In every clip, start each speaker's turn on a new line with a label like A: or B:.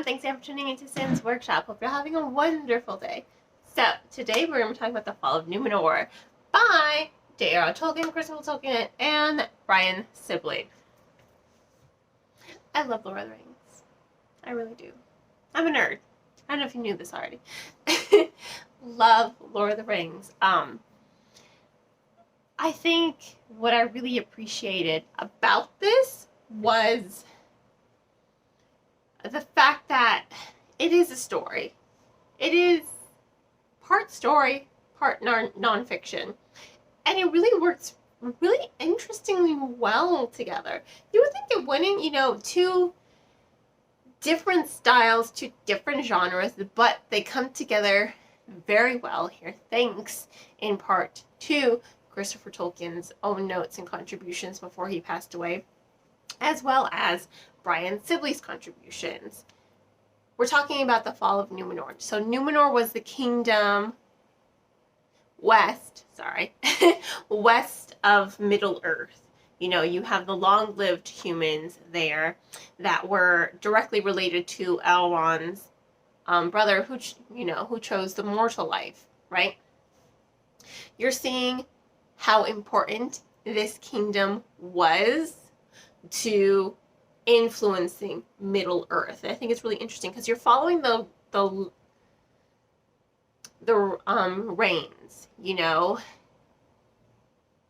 A: thanks again for tuning into Sin's Workshop. Hope you're having a wonderful day. So, today we're going to be talking about the Fall of Numenor by J.R.R. Tolkien, Christopher Tolkien, and Brian Sibley. I love Lord of the Rings. I really do. I'm a nerd. I don't know if you knew this already. Love Lord of the Rings. I think what I really appreciated about this was the fact that it is a story. It is part story, part nonfiction. And it really works really interestingly well together. You would think it wouldn't, two different styles, two different genres, but they come together very well here, thanks in part to Christopher Tolkien's own notes and contributions before he passed away, as well as Brian Sibley's contributions. We're talking about the Fall of Numenor. So Numenor was the kingdom west of Middle-earth. You have the long-lived humans there that were directly related to Elrond's brother who chose the mortal life, right? You're seeing how important this kingdom was to influencing Middle-earth. I think it's really interesting because you're following the reigns,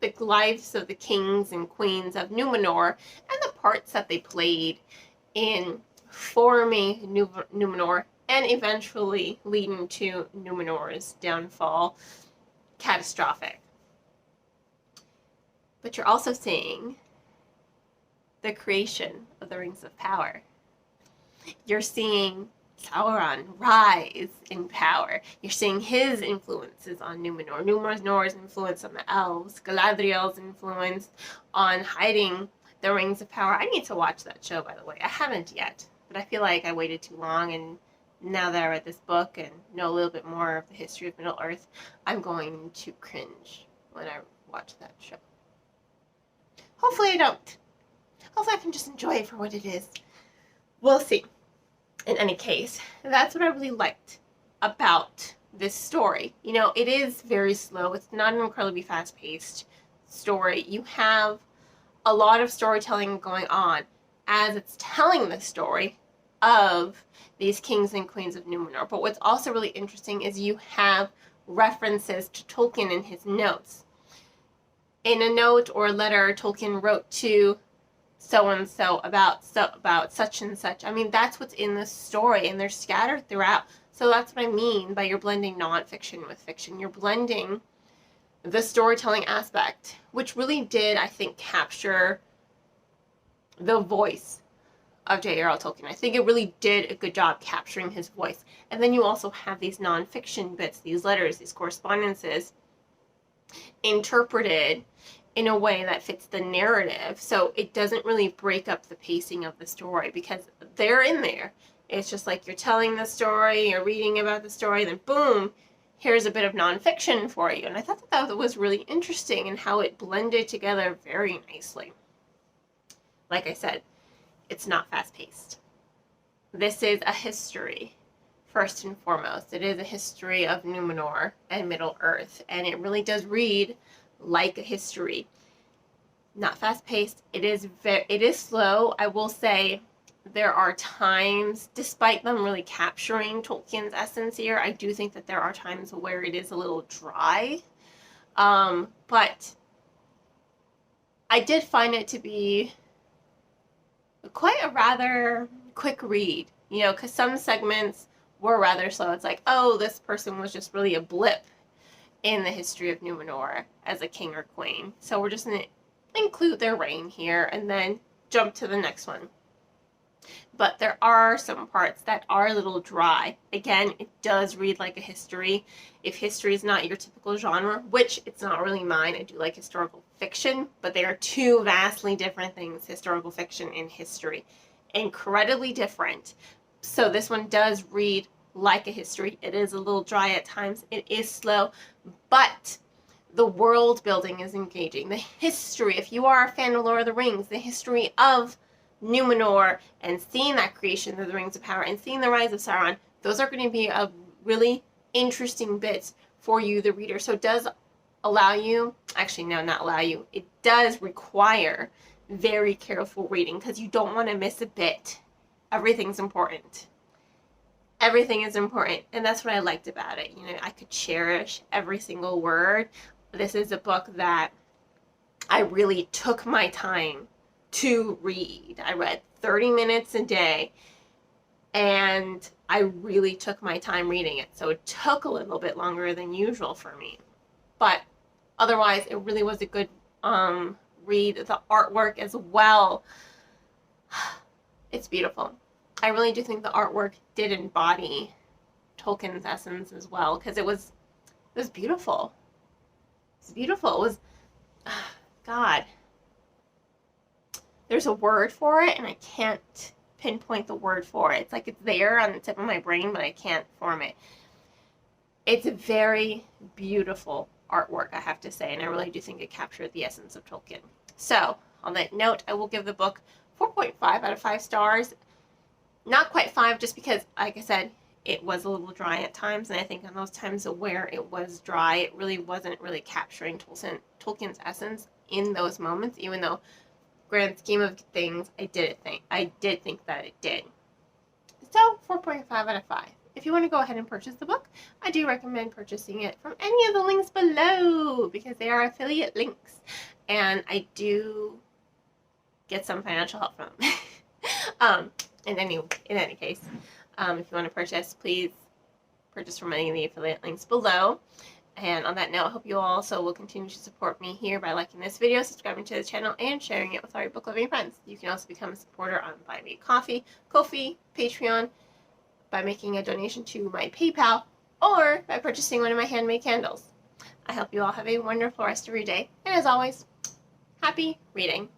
A: the lives of the kings and queens of Númenor and the parts that they played in forming Númenor and eventually leading to Númenor's downfall, catastrophic. But you're also seeing the creation of the Rings of Power. You're seeing Sauron rise in power. You're seeing his influences on Númenor. Númenor's influence on the elves. Galadriel's influence on hiding the Rings of Power. I need to watch that show, by the way. I haven't yet, but I feel like I waited too long, and now that I read this book and know a little bit more of the history of Middle-earth, I'm going to cringe when I watch that show. Hopefully I don't. Hopefully I can just enjoy it for what it is. We'll see. In any case, that's what I really liked about this story. It is very slow. It's not an incredibly fast-paced story. You have a lot of storytelling going on as it's telling the story of these kings and queens of Númenor. But what's also really interesting is you have references to Tolkien in his notes. In a note or a letter Tolkien wrote to so-and-so about such and such. I mean, that's what's in the story, and they're scattered throughout. So that's what I mean by you're blending nonfiction with fiction. You're blending the storytelling aspect, which really did, I think, capture the voice of J.R.R. Tolkien. I think it really did a good job capturing his voice. And then you also have these nonfiction bits, these letters, these correspondences, interpreted in a way that fits the narrative, so it doesn't really break up the pacing of the story because they're in there. It's just like you're telling the story, you're reading about the story, then boom, here's a bit of nonfiction for you. And I thought that was really interesting and how it blended together very nicely. Like I said, it's not fast-paced. This is a history, first and foremost. It is a history of Númenor and Middle-earth, and it really does read like a history. Not fast-paced. It is slow. I will say there are times, despite them really capturing Tolkien's essence here, I do think that there are times where it is a little dry. But I did find it to be quite a rather quick read, because some segments were rather slow. It's like, oh, this person was just really a blip in the history of Númenor as a king or queen. So we're just going to include their reign here and then jump to the next one. But there are some parts that are a little dry. Again, it does read like a history. If history is not your typical genre, which it's not really mine, I do like historical fiction, but they are two vastly different things, historical fiction and history. Incredibly different. So this one does read like a history. It is a little dry at times. It is slow, but the world building is engaging. The history, if you are a fan of Lord of the Rings, the history of Numenor and seeing that creation of the Rings of Power and seeing the rise of Sauron, those are going to be a really interesting bits for you, the reader. So it does allow you, actually no, not allow you, it does require very careful reading because you don't want to miss a bit. Everything's important. Everything is important, and that's what I liked about it. You know, I could cherish every single word. This is a book that I really took my time to read. I read 30 minutes a day, and I really took my time reading it. So it took a little bit longer than usual for me. But otherwise, it really was a good read. The artwork as well. It's beautiful. I really do think the artwork did embody Tolkien's essence as well, because it was beautiful. It's beautiful. It was, God. There's a word for it, and I can't pinpoint the word for it. It's like it's there on the tip of my brain, but I can't form it. It's a very beautiful artwork, I have to say, and I really do think it captured the essence of Tolkien. So, on that note, I will give the book 4.5 out of 5 stars. Not quite 5, just because, like I said, it was a little dry at times, and I think on those times where it was dry, it really wasn't really capturing Tolkien's essence in those moments, even though, grand scheme of things, I did think that it did. So, 4.5 out of 5. If you want to go ahead and purchase the book, I do recommend purchasing it from any of the links below, because they are affiliate links, and I do get some financial help from them. In any case, if you want to purchase, please purchase from any of the affiliate links below. And on that note, I hope you also will continue to support me here by liking this video, subscribing to the channel, and sharing it with all your book-loving friends. You can also become a supporter on Buy Me Coffee, Ko-fi, Patreon, by making a donation to my PayPal, or by purchasing one of my handmade candles. I hope you all have a wonderful rest of your day, and as always, happy reading.